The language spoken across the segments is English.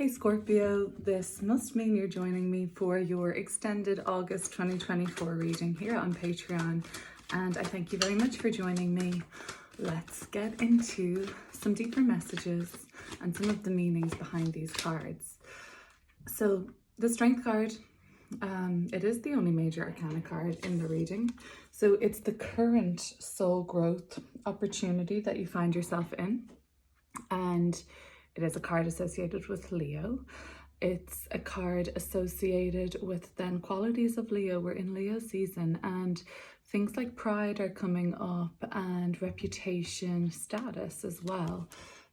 Hey Scorpio, this must mean you're joining me for your extended August 2024 reading here on Patreon, and I thank you very much for joining me. Let's get into some deeper messages and some of the meanings behind these cards. So the Strength card, it is the only major arcana card in the reading. So it's the current soul growth opportunity that you find yourself in, and it is a card associated with Leo. It's a card associated with then qualities of Leo. We're in Leo season, and things like pride are coming up and reputation, status as well.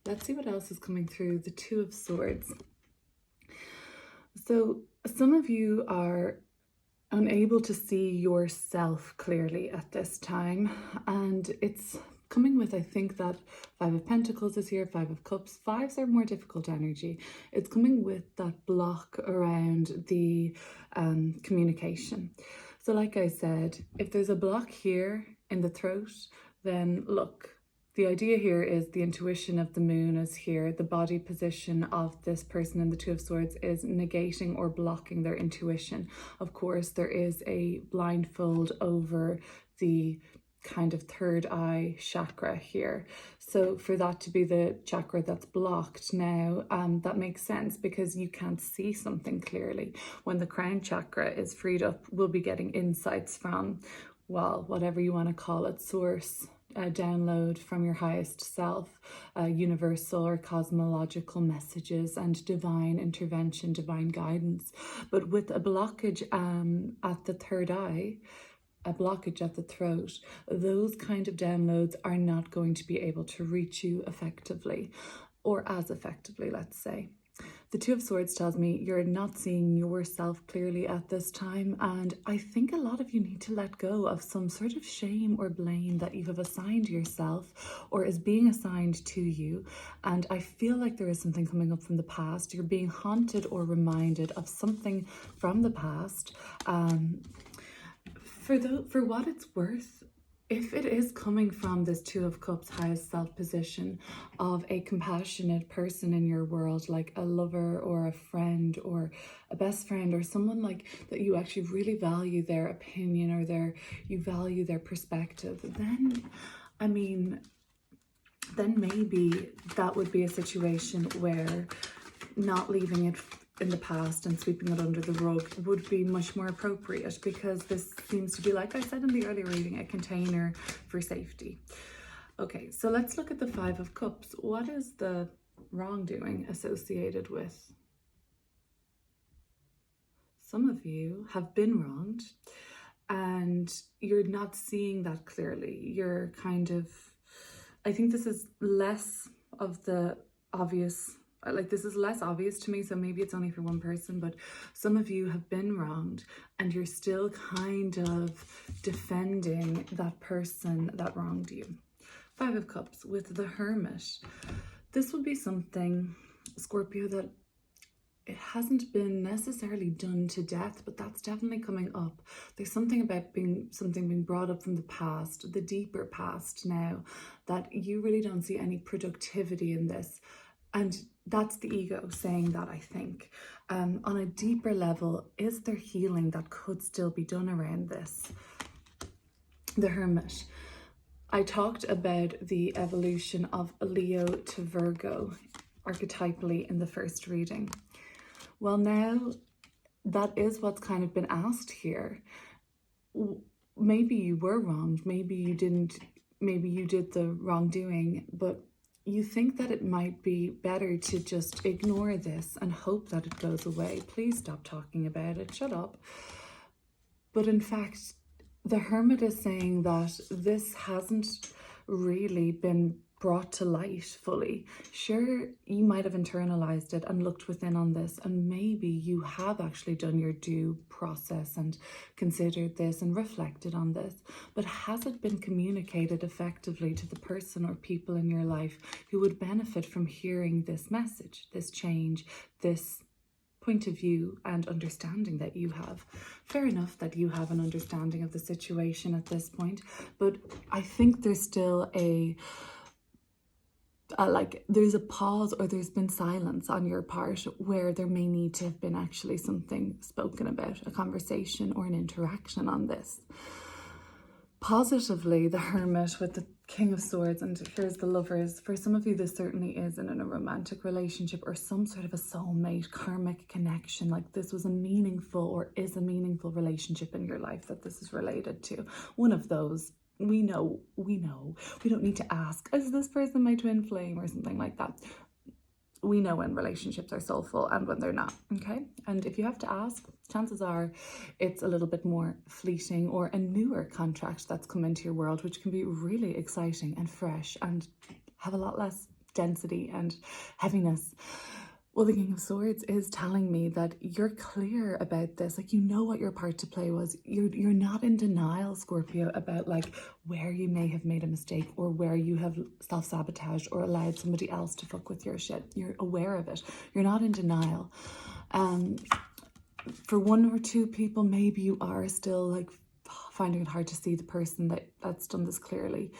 Let's see what else is coming through. The Two of Swords. So some of you are unable to see yourself clearly at this time, and it's coming with, I think, that Five of Pentacles is here, Five of Cups. Fives are more difficult energy. It's coming with that block around the communication. So like I said, if there's a block here in the throat, then look, the idea here is the intuition of the moon is here. The body position of this person in the Two of Swords is negating or blocking their intuition. Of course, there is a blindfold over the kind of third eye chakra here. So for that to be the chakra that's blocked now, that makes sense because you can't see something clearly. When the crown chakra is freed up, we'll be getting insights from, well, whatever you want to call it, source, download from your highest self, universal or cosmological messages and divine intervention, divine guidance. But with a blockage at the third eye, a blockage at the throat, those kind of downloads are not going to be able to reach you effectively, or as effectively, let's say. The Two of Swords tells me you're not seeing yourself clearly at this time, and I think a lot of you need to let go of some sort of shame or blame that you have assigned yourself or is being assigned to you. And I feel like there is something coming up from the past. You're being haunted or reminded of something from the past. For what it's worth, if it is coming from this Two of Cups highest self position of a compassionate person in your world, like a lover or a friend or a best friend or someone like that you actually really value their opinion or you value their perspective, then, I mean, then maybe that would be a situation where not leaving it in the past and sweeping it under the rug would be much more appropriate, because this seems to be, like I said in the earlier reading, a container for safety. Okay, so let's look at the Five of Cups. What is the wrongdoing associated with? Some of you have been wronged and you're not seeing that clearly. You're kind of, I think this is less of the obvious, like this is less obvious to me, so maybe it's only for one person, but some of you have been wronged and you're still kind of defending that person that wronged you. Five of Cups with the Hermit. This would be something, Scorpio, that it hasn't been necessarily done to death, but that's definitely coming up. There's something about something being brought up from the past, the deeper past now, that you really don't see any productivity in this. And that's the ego saying that, I think. On a deeper level, is there healing that could still be done around this? The Hermit. I talked about the evolution of Leo to Virgo archetypally in the first reading. Well, now that is what's kind of been asked here. Maybe you were wronged, maybe you didn't, maybe you did the wrongdoing, but you think that it might be better to just ignore this and hope that it goes away. Please stop talking about it. Shut up. But in fact, the Hermit is saying that this hasn't really been brought to light fully. Sure, you might have internalized it and looked within on this, and maybe you have actually done your due process and considered this and reflected on this, but has it been communicated effectively to the person or people in your life who would benefit from hearing this message, this change, this point of view and understanding that you have? Fair enough that you have an understanding of the situation at this point, but I think there's still like there's a pause or there's been silence on your part where there may need to have been actually something spoken about, a conversation or an interaction on this. Positively, the Hermit with the King of Swords, and here's the Lovers. For some of you, this certainly isn't in a romantic relationship or some sort of a soulmate, karmic connection. Like this was a meaningful or is a meaningful relationship in your life that this is related to. One of those. We know. We don't need to ask, is this person my twin flame or something like that? We know when relationships are soulful and when they're not, okay? And if you have to ask, chances are it's a little bit more fleeting or a newer contract that's come into your world, which can be really exciting and fresh and have a lot less density and heaviness. Well, the King of Swords is telling me that you're clear about this. Like, you know what your part to play was. You're not in denial, Scorpio, about like where you may have made a mistake or where you have self-sabotaged or allowed somebody else to fuck with your shit. You're aware of it. You're not in denial. For one or two people, maybe you are still like finding it hard to see the person that's done this clearly.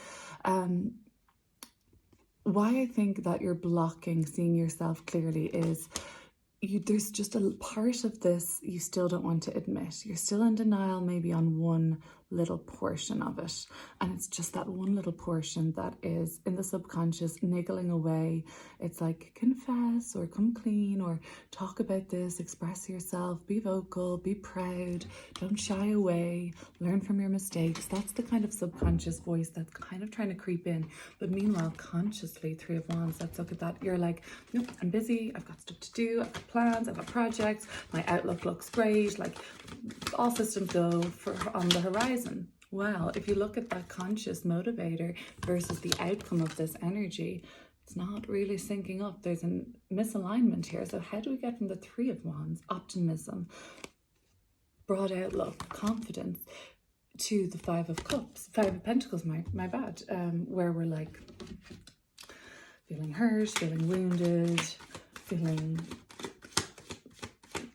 Why I think that you're blocking seeing yourself clearly is there's just a part of this you still don't want to admit. You're still in denial maybe on one little portion of it, and it's just that one little portion that is in the subconscious niggling away. It's like, confess or come clean or talk about this, express yourself, be vocal, be proud, don't shy away, learn from your mistakes. That's the kind of subconscious voice that's kind of trying to creep in. But meanwhile, consciously, Three of Wands, let's look at that. You're like, nope, I'm busy, I've got stuff to do, I've got plans, I've got projects, my outlook looks great, like all systems go on the horizon. Well, if you look at that conscious motivator versus the outcome of this energy, it's not really syncing up. There's a misalignment here. So how do we get from the Three of Wands, optimism, broad outlook, confidence, to the Five of Pentacles, my bad, where we're like feeling hurt, feeling wounded, feeling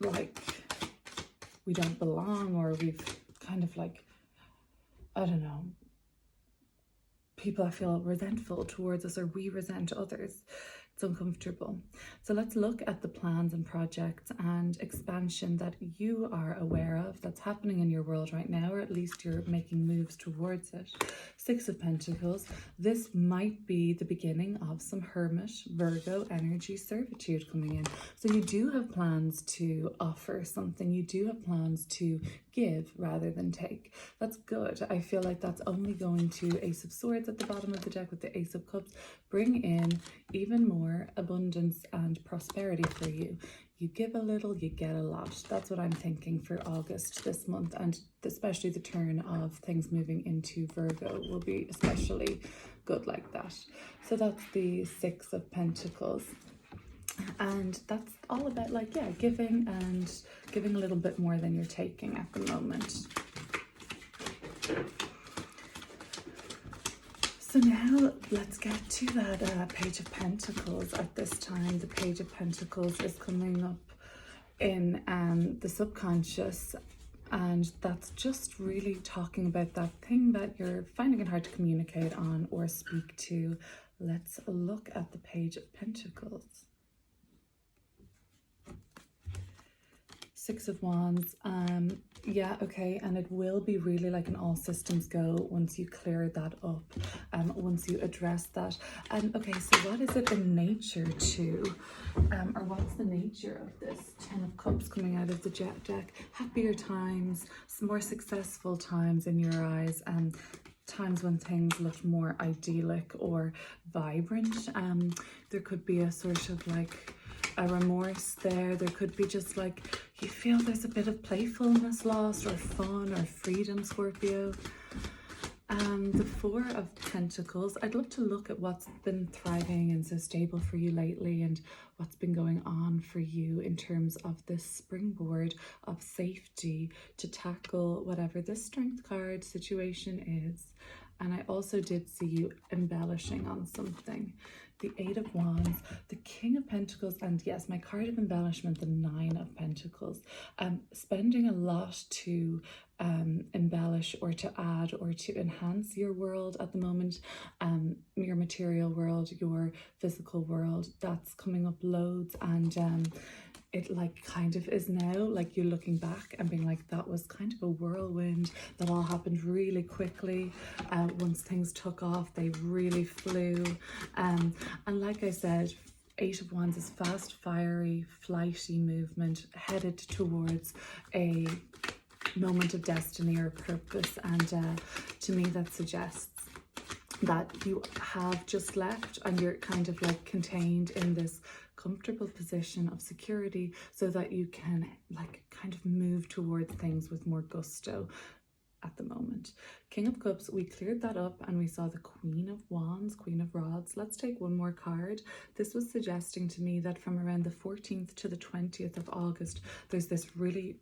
like we don't belong, or we've kind of like, I don't know, people I feel resentful towards us, or we resent others. It's uncomfortable. So let's look at the plans and projects and expansion that you are aware of that's happening in your world right now, or at least you're making moves towards it. Six of Pentacles. This might be the beginning of some Hermit, Virgo energy servitude coming in. So you do have plans to offer something. You do have plans to give rather than take. That's good. I feel like that's only going to Ace of Swords at the bottom of the deck with the Ace of Cups bring in even more abundance and prosperity for you. You give a little, you get a lot. That's what I'm thinking for August this month, and especially the turn of things moving into Virgo will be especially good like that. So that's the Six of Pentacles. And that's all about like, yeah, giving and giving a little bit more than you're taking at the moment. So now let's get to that Page of Pentacles. At this time, the Page of Pentacles is coming up in the subconscious, and that's just really talking about that thing that you're finding it hard to communicate on or speak to. Let's look at the Page of Pentacles. Six of Wands. Yeah, okay, and it will be really like an all systems go once you clear that up, once you address that. And okay, so what is it in nature to, or what's the nature of this Ten of Cups coming out of the Jet deck? Happier times, some more successful times in your eyes, times when things look more idyllic or vibrant. There could be a sort of like a remorse there. There could be just like, you feel there's a bit of playfulness lost, or fun, or freedom, Scorpio. The Four of Pentacles. I'd love to look at what's been thriving and so stable for you lately, and what's been going on for you in terms of this springboard of safety to tackle whatever this Strength card situation is. And I also did see you embellishing on something. The Eight of Wands, the King of Pentacles, and yes, my card of embellishment, the Nine of Pentacles. Spending a lot to embellish or to add or to enhance your world at the moment, your material world, your physical world. That's coming up loads, and it like kind of is now like you're looking back and being like, that was kind of a whirlwind, that all happened really quickly. Once things took off, they really flew, and like I said, Eight of Wands is fast, fiery, flighty movement headed towards a moment of destiny or purpose. And to me, that suggests that you have just left and you're kind of like contained in this comfortable position of security, so that you can like kind of move towards things with more gusto at the moment. King of Cups, we cleared that up and we saw the Queen of Wands, Queen of Rods. Let's take one more card. This was suggesting to me that from around the 14th to the 20th of August, there's this really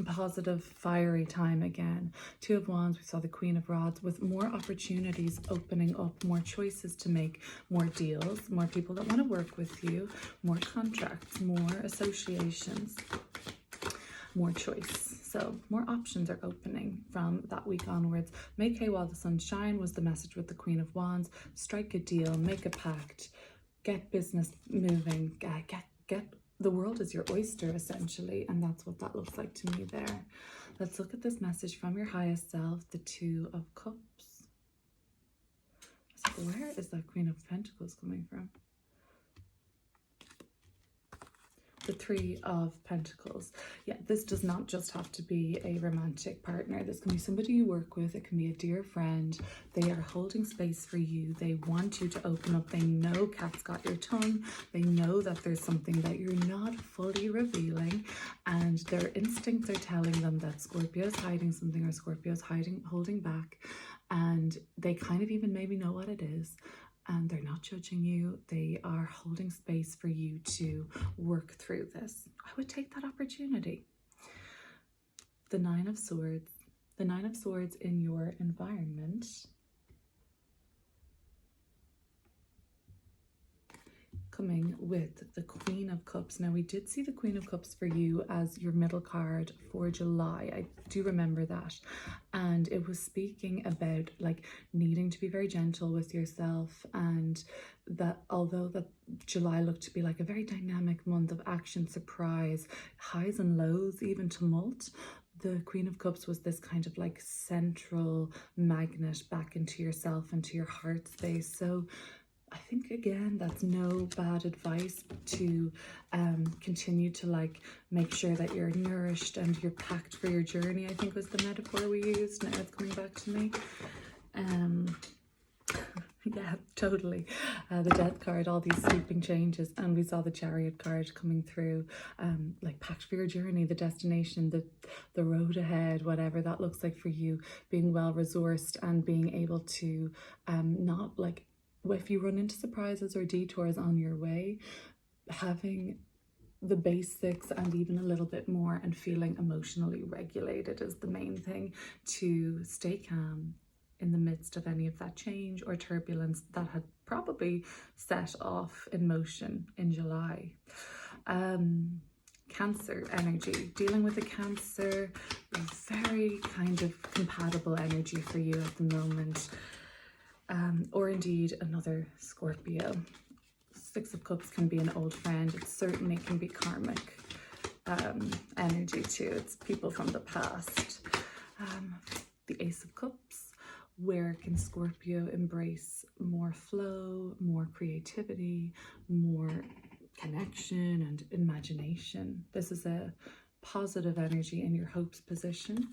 positive, fiery time again. Two of Wands, we saw the Queen of Rods, with more opportunities opening up, more choices to make, more deals, more people that want to work with you, more contracts, more associations, more choice. So more options are opening from that week onwards. Make hay while the sun shines was the message with the Queen of Wands. Strike a deal, make a pact, get business moving, get the world is your oyster essentially, and that's what that looks like to me there. Let's look at this message from your highest self, the Two of Cups. So where is that Queen of Pentacles coming from? The Three of Pentacles. Yeah, this does not just have to be a romantic partner. This can be somebody you work with. It can be a dear friend. They are holding space for you. They want you to open up. They know cat's got your tongue. They know that there's something that you're not fully revealing, and their instincts are telling them that Scorpio's hiding something, or Scorpio's holding back, and they kind of even maybe know what it is. And they're not judging you. They are holding space for you to work through this. I would take that opportunity. The Nine of Swords. The Nine of Swords in your environment. Coming with the Queen of Cups. Now, we did see the Queen of Cups for you as your middle card for July. I do remember that. And it was speaking about like needing to be very gentle with yourself, and that although that July looked to be like a very dynamic month of action, surprise, highs and lows, even tumult, the Queen of Cups was this kind of like central magnet back into yourself, into your heart space. So I think again, that's no bad advice to continue to like make sure that you're nourished and you're packed for your journey, I think was the metaphor we used. Now it's coming back to me. Yeah, totally. The Death card, all these sweeping changes, and we saw the Chariot card coming through, like packed for your journey, the destination, the road ahead, whatever that looks like for you, being well resourced and being able to not like, if you run into surprises or detours on your way, having the basics and even a little bit more, and feeling emotionally regulated is the main thing to stay calm in the midst of any of that change or turbulence that had probably set off in motion in July. Cancer energy, dealing with a Cancer, very kind of compatible energy for you at the moment. Or indeed another Scorpio. Six of Cups can be an old friend. It certainly can be karmic energy too. It's people from the past. The Ace of Cups. Where can Scorpio embrace more flow, more creativity, more connection and imagination? This is a positive energy in your hopes position.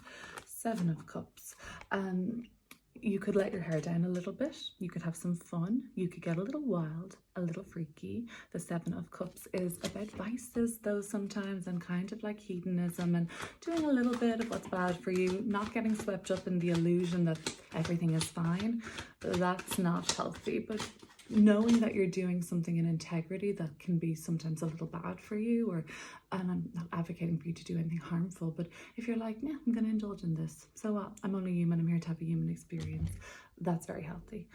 Seven of Cups. You could let your hair down a little bit. You could have some fun. You could get a little wild, a little freaky. The Seven of Cups is about vices though sometimes, and kind of like hedonism and doing a little bit of what's bad for you, not getting swept up in the illusion that everything is fine. That's not healthy, but knowing that you're doing something in integrity that can be sometimes a little bad for you, or, and I'm not advocating for you to do anything harmful, but if you're like, yeah, I'm going to indulge in this, so what? I'm only human, I'm here to have a human experience. That's very healthy.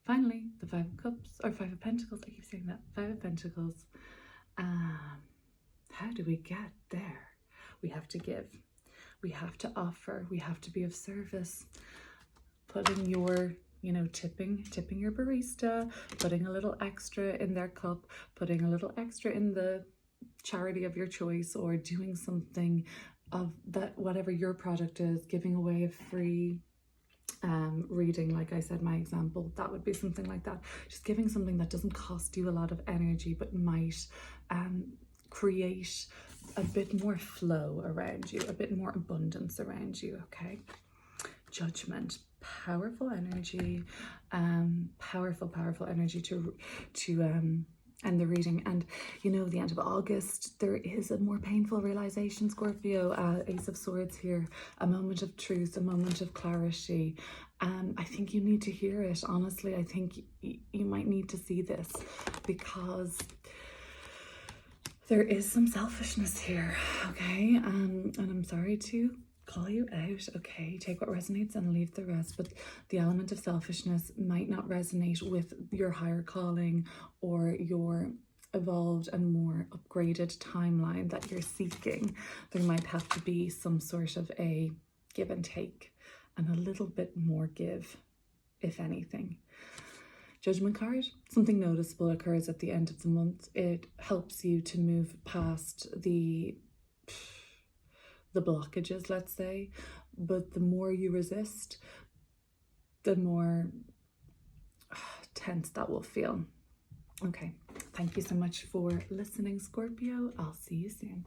Finally, the Five of Cups, or Five of Pentacles, I keep saying that, Five of Pentacles. How do we get there? We have to give. We have to offer, we have to be of service. Putting your, tipping your barista, putting a little extra in their cup, putting a little extra in the charity of your choice, or doing something of that, whatever your product is, giving away a free reading, like I said, my example, that would be something like that. Just giving something that doesn't cost you a lot of energy, but might create a bit more flow around you, a bit more abundance around you, okay? Judgment, powerful energy, powerful energy to end the reading. And the end of August, there is a more painful realization, Scorpio. Ace of Swords here, a moment of truth, a moment of clarity. I think you need to hear it, honestly. I think you might need to see this, because there is some selfishness here, okay? And I'm sorry to call you out, okay? Take what resonates and leave the rest. But the element of selfishness might not resonate with your higher calling or your evolved and more upgraded timeline that you're seeking. There might have to be some sort of a give and take, and a little bit more give, if anything. Judgment card, something noticeable occurs at the end of the month. It helps you to move past the blockages, let's say, but the more you resist, the more tense that will feel. Okay, thank you so much for listening, Scorpio. I'll see you soon.